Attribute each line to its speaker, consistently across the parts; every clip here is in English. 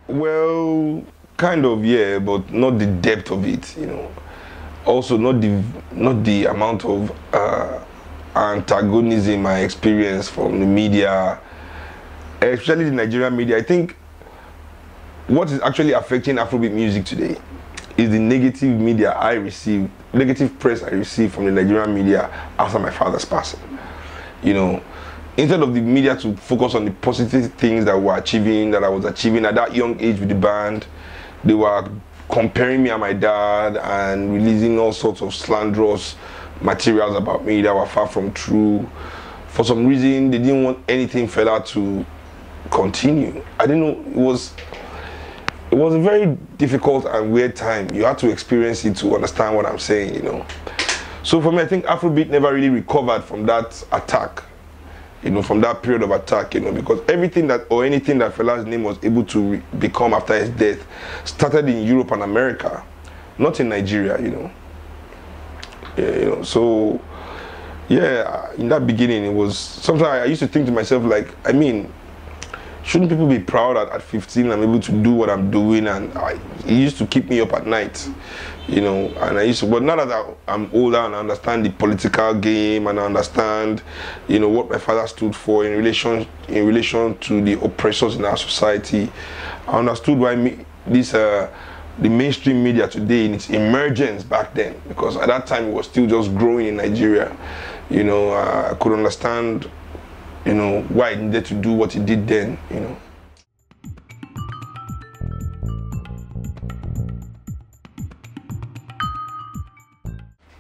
Speaker 1: Well, kind of, yeah, but not the depth of it, you know. Also, not the amount of antagonism I experienced from the media, especially the Nigerian media. I think what is actually affecting Afrobeat music today is the negative media I received, negative press I received from the Nigerian media after my father's passing. You know, instead of the media to focus on the positive things that we're achieving, that I was achieving at that young age with the band, they were comparing me and my dad and releasing all sorts of slanderous materials about me that were far from true. For some reason, they didn't want anything Fela to continue. I didn't know, it was a very difficult and weird time. You had to experience it to understand what I'm saying, you know. So for me, I think Afrobeat never really recovered from that attack, you know, from that period of attack, you know, because everything that, or anything that Fela's name was able to become after his death started in Europe and America, not in Nigeria, you know. Yeah, you know, so, yeah, in that beginning, it was, sometimes I used to think to myself, like, I mean, shouldn't people be proud at 15 I'm able to do what I'm doing? And it used to keep me up at night, you know. And I used to, but now that I'm older and I understand the political game and I understand, you know, what my father stood for in relation to the oppressors in our society, I understood why the mainstream media today in its emergence back then, because at that time it was still just growing in Nigeria, you know. I could understand, you know, why it needed to do what it did then, you know.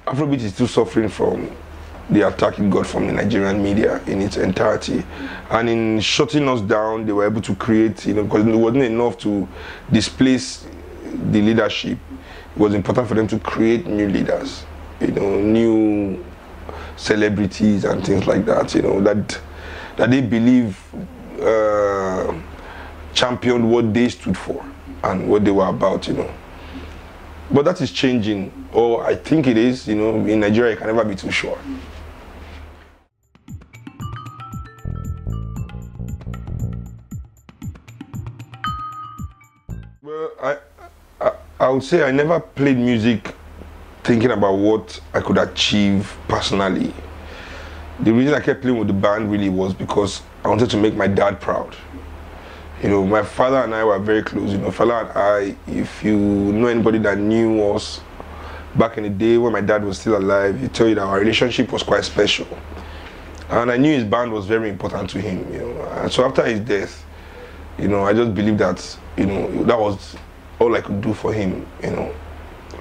Speaker 1: Afrobeat is still suffering from the attack it got from the Nigerian media in its entirety. And in shutting us down, they were able to create, you know, because it wasn't enough to displace the leadership. It was important for them to create new leaders, you know, new celebrities and things like that, you know, that they believe championed what they stood for and what they were about, you know. But that is changing, or I think it is, you know. In Nigeria, you can never be too sure. Well, I would say I never played music thinking about what I could achieve personally. The reason I kept playing with the band really was because I wanted to make my dad proud. You know, my father and I were very close. You know, Fela and I, if you know anybody that knew us back in the day when my dad was still alive, he'd tell you that our relationship was quite special. And I knew his band was very important to him, you know. And so after his death, you know, I just believed that, you know, that was all I could do for him, you know.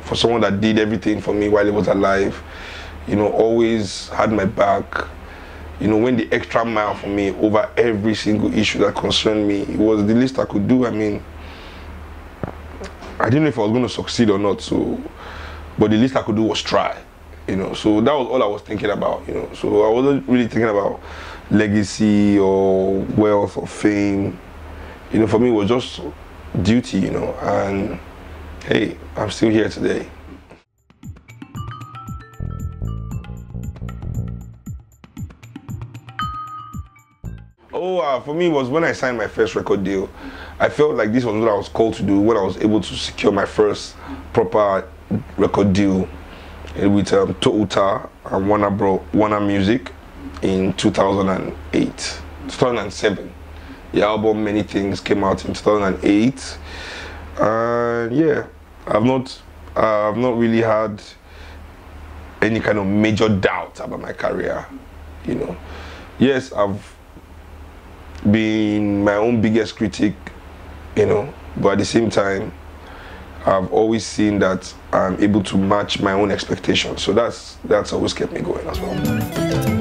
Speaker 1: For someone that did everything for me while he was alive, you know, always had my back, you know, went the extra mile for me over every single issue that concerned me. It was the least I could do. I mean, I didn't know if I was going to succeed or not, so, but the least I could do was try, you know. So that was all I was thinking about, you know. So I wasn't really thinking about legacy or wealth or fame. You know, for me it was just duty, you know, and hey, I'm still here today. Oh, for me, it was when I signed my first record deal. I felt like this was what I was called to do when I was able to secure my first proper record deal with Touta and Warner Music in 2007. The album Many Things came out in 2008, and yeah, I've not really had any kind of major doubt about my career, you know. Yes, I've been my own biggest critic, you know, but at the same time I've always seen that I'm able to match my own expectations, so that's always kept me going as well.